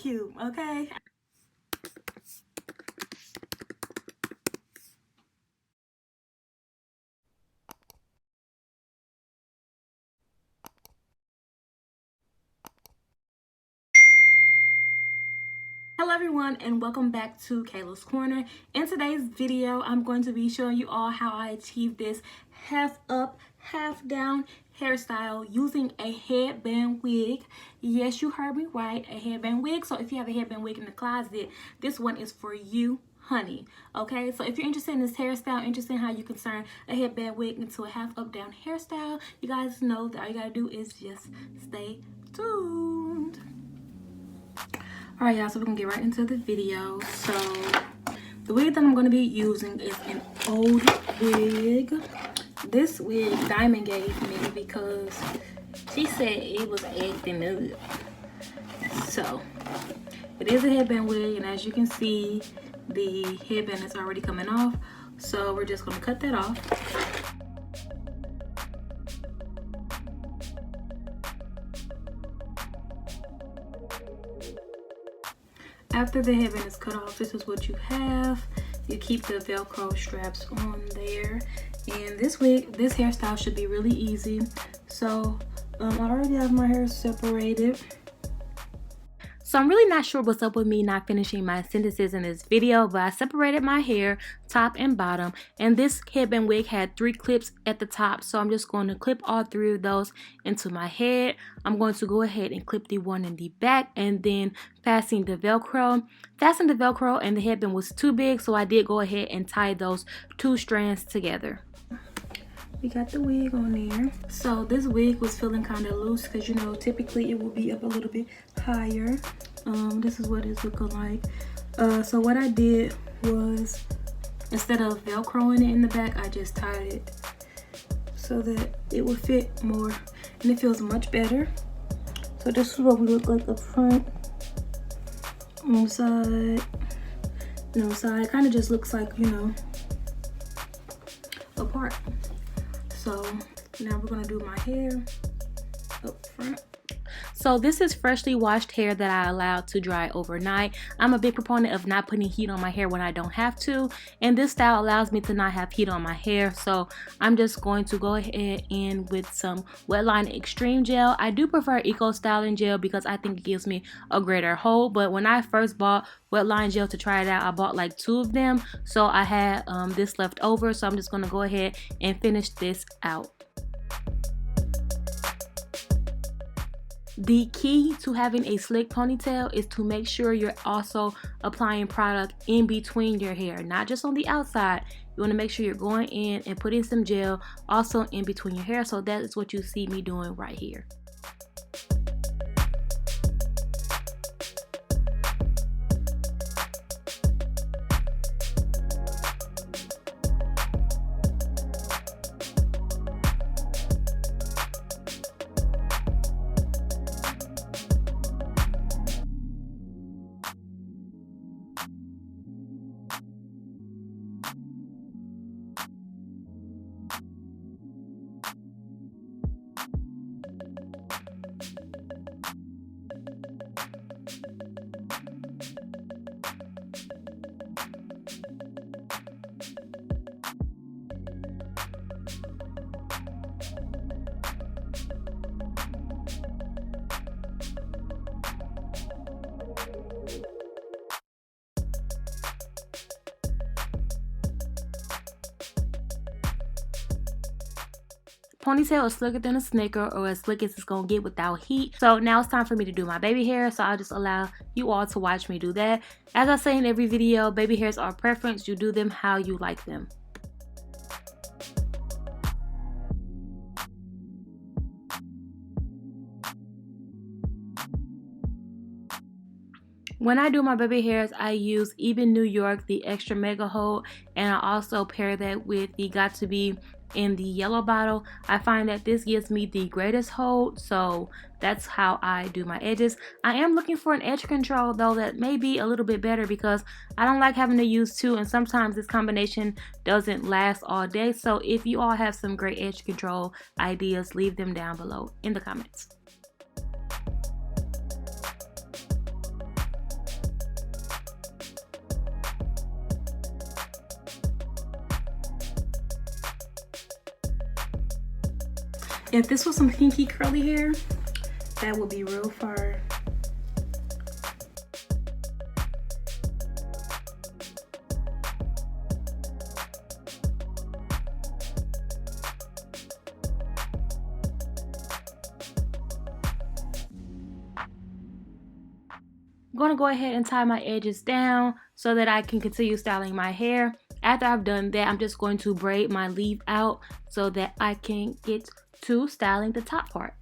cute, okay? Hello everyone and welcome back to Kayla's Corner. In today's video, I'm going to be showing you all how I achieved this half up, half down hairstyle using a headband wig. Yes, you heard me right, a headband wig. So if you have a headband wig in the closet, this one is for you, honey. Okay, so if you're interested in this hairstyle, interested in how you can turn a headband wig into a half up down hairstyle, you guys know that all you gotta do is just stay tuned. Alright y'all, so we're gonna get right into the video. So the wig that I'm gonna be using is an old wig. This wig Diamond gave me because she said it was acting up. So it is a headband wig, and as you can see, the headband is already coming off. So we're just gonna cut that off. After the headband is cut off, this is what you have. You keep the Velcro straps on there. And this wig, this hairstyle should be really easy. So I already have my hair separated. So I'm really not sure what's up with me not finishing my sentences in this video, but I separated my hair top and bottom, and this headband wig had 3 clips at the top, so I'm just going to clip all 3 of those into my head. I'm going to go ahead and clip the one in the back and then fasten the Velcro. And the headband was too big, so I did go ahead and tie those 2 strands together. We got the wig on there. So this wig was feeling kind of loose because, you know, typically it will be up a little bit higher. This is what it's looking like. So what I did was, instead of Velcroing it in the back, I just tied it so that it would fit more, and it feels much better. So this is what we look like up front, on the side, and on the side. Kind of just looks like, you know, apart. So now we're gonna do my hair up front. So this is freshly washed hair that I allowed to dry overnight. I'm a big proponent of not putting heat on my hair when I don't have to, and this style allows me to not have heat on my hair. So I'm just going to go ahead and with some Wetline Extreme Gel. I do prefer Eco Styling Gel because I think it gives me a greater hold, but when I first bought Wetline Gel to try it out, I bought like 2 of them, so I had this left over, so I'm just going to go ahead and finish this out. The key to having a slick ponytail is to make sure you're also applying product in between your hair, not just on the outside. You want to make sure you're going in and putting some gel also in between your hair. So that is what you see me doing right here. Ponytail is slicker than a Snicker, or as slick as it's gonna get without heat. So now it's time for me to do my baby hair, so I'll just allow you all to watch me do that. As I say in every video, baby hairs are a preference. You do them how you like them. When I do my baby hairs, I use Eben New York, the extra mega hold, and I also pair that with the Got To Be in the yellow bottle. I find that this gives me the greatest hold, so that's how I do my edges. I am looking for an edge control though that may be a little bit better because I don't like having to use 2, and sometimes this combination doesn't last all day. So if you all have some great edge control ideas, leave them down below in the comments. If this was some kinky curly hair, that would be real fire. I'm going to go ahead and tie my edges down so that I can continue styling my hair. After I've done that, I'm just going to braid my leave out so that I can get to styling the top part.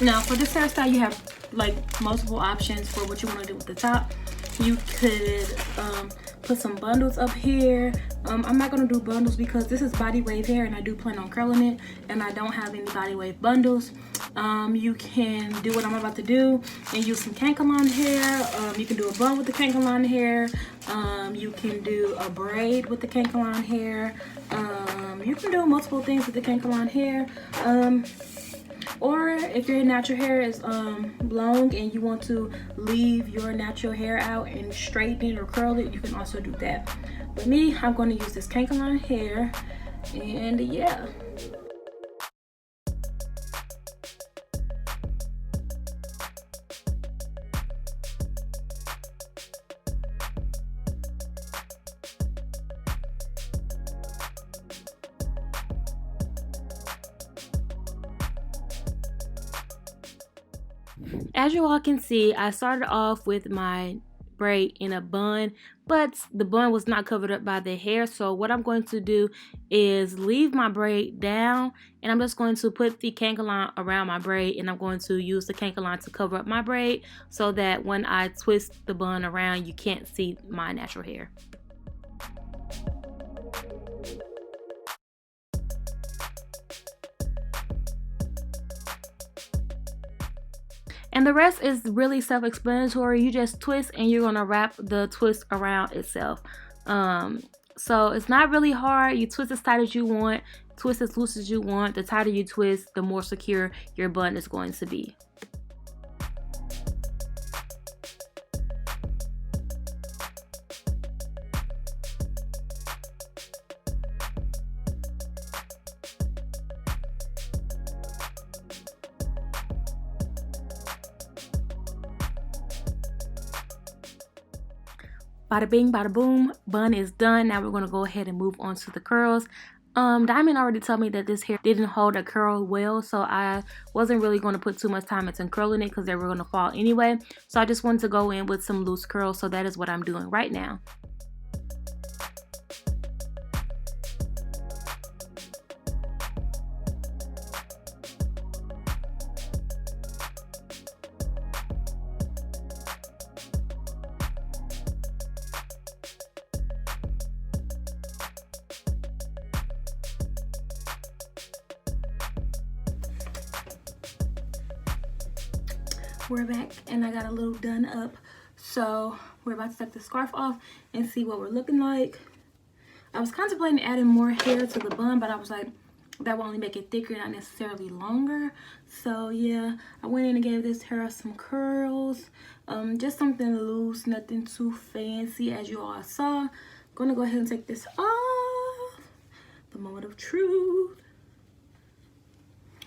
Now for this hairstyle, you have like multiple options for what you want to do with the top. You could put some bundles up here. I'm not going to do bundles because this is body wave hair and I do plan on curling it, and I don't have any body wave bundles. You can do what I'm about to do and use some cankalon hair. You can do a bun with the cankalon hair. You can do a braid with the cankalon hair. You can do multiple things with the cankalon hair. Or if your natural hair is long and you want to leave your natural hair out and straighten it or curl it, you can also do that. But me, I'm going to use this cankalon hair, and yeah. As you all can see, I started off with my braid in a bun, but the bun was not covered up by the hair. So what I'm going to do is leave my braid down, and I'm just going to put the cankalon around my braid, and I'm going to use the cankalon to cover up my braid so that when I twist the bun around, you can't see my natural hair. And the rest is really self-explanatory. You just twist and you're gonna wrap the twist around itself. So it's not really hard. You twist as tight as you want, twist as loose as you want. The tighter you twist, the more secure your bun is going to be. Bada bing, bada boom, bun is done. Now we're going to go ahead and move on to the curls. Diamond already told me that this hair didn't hold a curl well, so I wasn't really going to put too much time into curling it because they were going to fall anyway. So I just wanted to go in with some loose curls, so that is what I'm doing right now. We're back and I got a little done up, so we're about to take the scarf off and see what we're looking like. I was contemplating adding more hair to the bun, but I was like, that will only make it thicker, not necessarily longer. So yeah, I went in and gave this hair some curls, just something loose, nothing too fancy, as you all saw. Gonna go ahead and take this off, the moment of truth.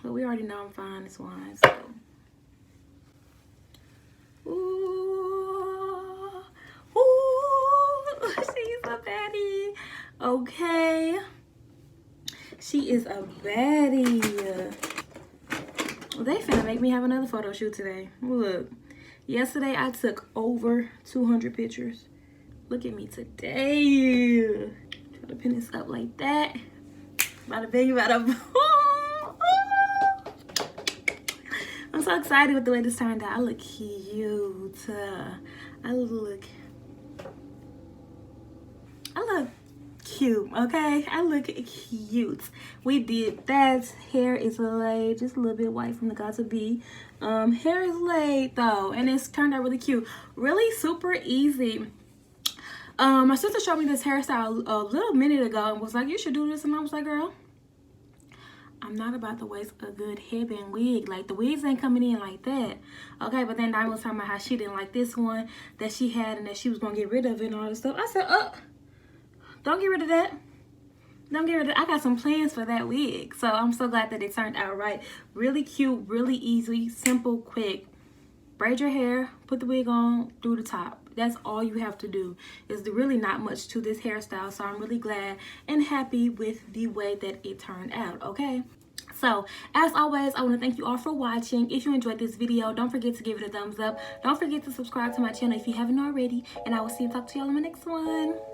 But we already know I'm fine as wine, so. Ooh, ooh, she's a baddie. Okay, she is a baddie. They finna make me have another photo shoot today. Look, yesterday I took over 200 pictures. Look at me today. Try to pin this up like that. Bada bing, bada boom. I'm so excited with the way this turned out. I look cute. I look cute, okay? I look cute. We did that. Hair is laid, just a little bit white from the Gotta Be. Hair is laid though, and it's turned out really cute. Really super easy. My sister showed me this hairstyle a little minute ago and was like, you should do this. And I was like, girl, I'm not about to waste a good headband wig. Like, the wigs ain't coming in like that. Okay, but then Diamond was talking about how she didn't like this one that she had and that she was going to get rid of it and all this stuff. I said, don't get rid of that. Don't get rid of it. I got some plans for that wig. So I'm so glad that it turned out right. Really cute, really easy, simple, quick. Braid your hair, put the wig on, do the top. That's all you have to do. There's really not much to this hairstyle, so I'm really glad and happy with the way that it turned out, okay? So, as always, I want to thank you all for watching. If you enjoyed this video, don't forget to give it a thumbs up. Don't forget to subscribe to my channel if you haven't already, and I will see and talk to y'all in my next one.